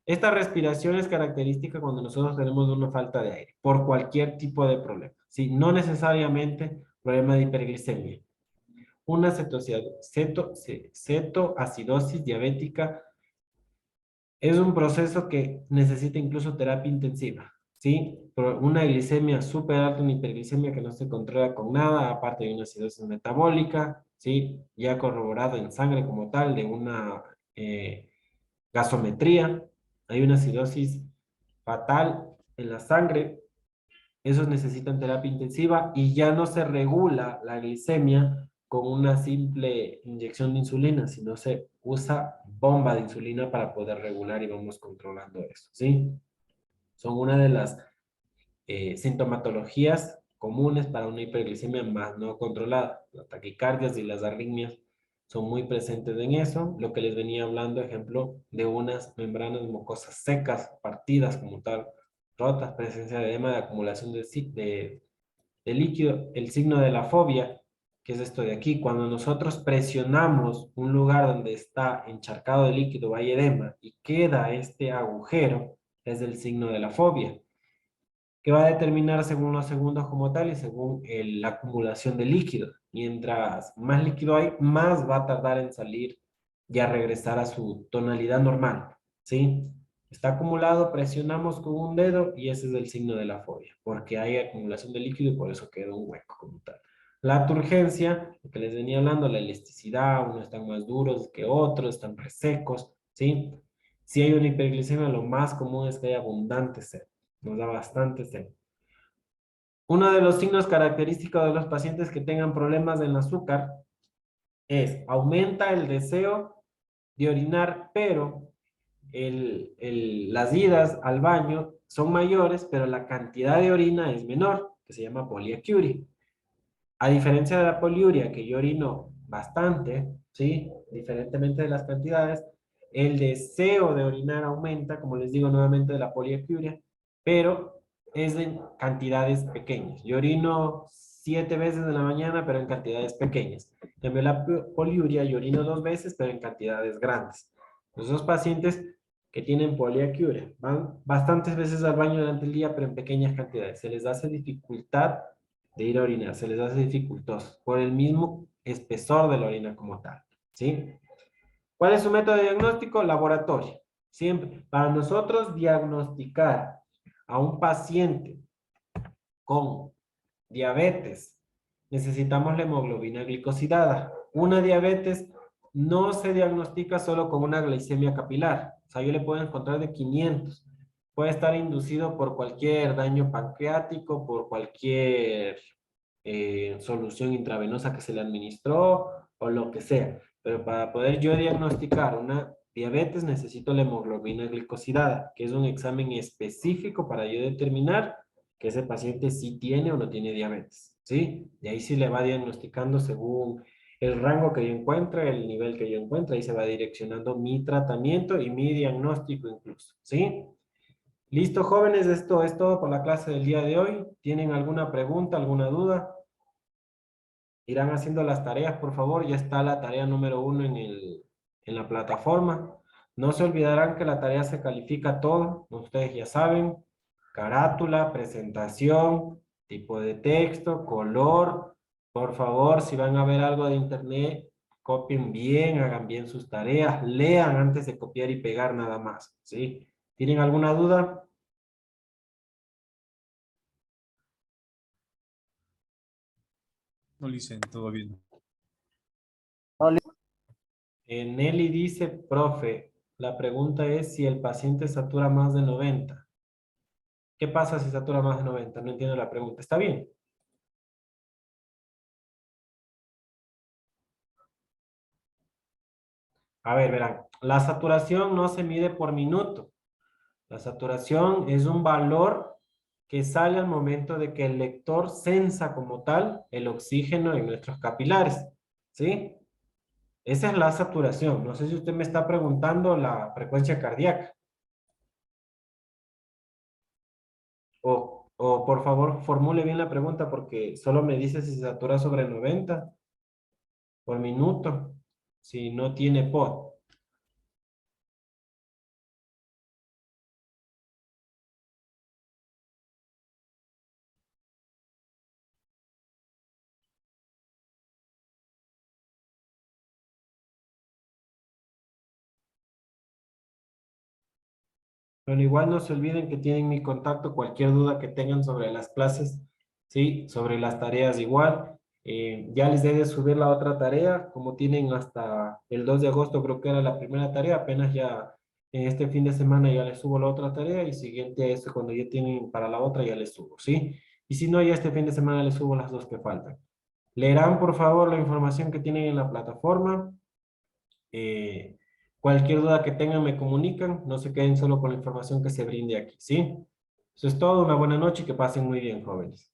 Esta respiración es característica cuando nosotros tenemos una falta de aire, por cualquier tipo de problema, ¿sí? No necesariamente problema de hiperglicemia. Una cetoacidosis diabética es un proceso que necesita incluso terapia intensiva, ¿sí? Por una glicemia súper alta, una hiperglicemia que no se controla con nada, aparte de una acidosis metabólica, ¿sí? Ya corroborado en sangre como tal, de una gasometría, hay una acidosis fatal en la sangre, esos necesitan terapia intensiva y ya no se regula la glicemia con una simple inyección de insulina, sino se usa bomba de insulina para poder regular y vamos controlando eso, ¿sí? Son una de las sintomatologías comunes para una hiperglicemia más no controlada. Las taquicardias y las arritmias son muy presentes en eso. Lo que les venía hablando, ejemplo, de unas membranas mucosas secas, partidas como tal, rotas, presencia de edema, de acumulación de líquido, el signo de la fobia, que es esto de aquí. Cuando nosotros presionamos un lugar donde está encharcado de líquido, hay edema, y queda este agujero, es el signo de la fobia, que va a determinar según los segundos como tal y según la acumulación de líquido. Mientras más líquido hay, más va a tardar en salir y a regresar a su tonalidad normal, ¿sí? Está acumulado, presionamos con un dedo y ese es el signo de la fobia, porque hay acumulación de líquido y por eso queda un hueco como tal. La turgencia, lo que les venía hablando, la elasticidad, unos están más duros que otros, están resecos, ¿sí? Si hay una hiperglicemia, lo más común es que haya abundante sed, nos da bastante sed. Uno de los signos característicos de los pacientes que tengan problemas en el azúcar es aumenta el deseo de orinar, pero las idas al baño son mayores, pero la cantidad de orina es menor, que se llama poliacuria. A diferencia de la poliuria, que yo orino bastante, ¿sí? Diferentemente de las cantidades, el deseo de orinar aumenta, como les digo nuevamente, de la poliacuria, pero es en cantidades pequeñas. Yo orino 7 veces en la mañana, pero en cantidades pequeñas. En cambio, la poliuria, yo orino 2 veces, pero en cantidades grandes. Los dos pacientes que tienen poliacuria van bastantes veces al baño durante el día, pero en pequeñas cantidades. Se les hace dificultad de ir a orinar, se les hace dificultoso por el mismo espesor de la orina como tal, ¿sí? ¿Cuál es su método de diagnóstico? Laboratorio. Siempre, para nosotros diagnosticar a un paciente con diabetes, necesitamos la hemoglobina glicosilada. Una diabetes no se diagnostica solo con una glicemia capilar. O sea, yo le puedo encontrar de 500. Puede estar inducido por cualquier daño pancreático, por cualquier solución intravenosa que se le administró o lo que sea. Pero para poder yo diagnosticar una diabetes necesito la hemoglobina glicosilada, que es un examen específico para yo determinar que ese paciente sí tiene o no tiene diabetes, ¿sí? Y ahí sí le va diagnosticando según el rango que yo encuentre, el nivel que yo encuentre, ahí se va direccionando mi tratamiento y mi diagnóstico incluso, ¿sí? Listo, jóvenes, esto es todo por la clase del día de hoy. ¿Tienen alguna pregunta, alguna duda? Irán haciendo las tareas, por favor. Ya está la tarea número 1 en la plataforma. No se olvidarán que la tarea se califica todo. Ustedes ya saben. Carátula, presentación, tipo de texto, color. Por favor, si van a ver algo de internet, copien bien, hagan bien sus tareas, lean antes de copiar y pegar nada más, ¿sí? ¿Tienen alguna duda? No, Licen, todo bien. Nelly dice, profe, la pregunta es si el paciente satura más de 90. ¿Qué pasa si satura más de 90? No entiendo la pregunta. ¿Está bien? A ver, verán. La saturación no se mide por minuto. La saturación es un valor que sale al momento de que el lector sensa como tal el oxígeno en nuestros capilares. ¿Sí? Esa es la saturación. No sé si usted me está preguntando la frecuencia cardíaca. O por favor, formule bien la pregunta porque solo me dice si se satura sobre 90 por minuto, si no tiene POD. Pero igual no se olviden que tienen mi contacto, cualquier duda que tengan sobre las clases, ¿sí? Sobre las tareas igual. Ya les debe subir la otra tarea, como tienen hasta el 2 de agosto, creo que era la primera tarea, apenas ya en este fin de semana ya les subo la otra tarea y siguiente a eso, cuando ya tienen para la otra, ya les subo, ¿sí? Y si no, ya este fin de semana les subo las dos que faltan. Leerán, por favor, la información que tienen en la plataforma. Eh, Cualquier duda que tengan me comunican, no se queden solo con la información que se brinde aquí, ¿sí? Eso es todo, una buena noche y que pasen muy bien, jóvenes.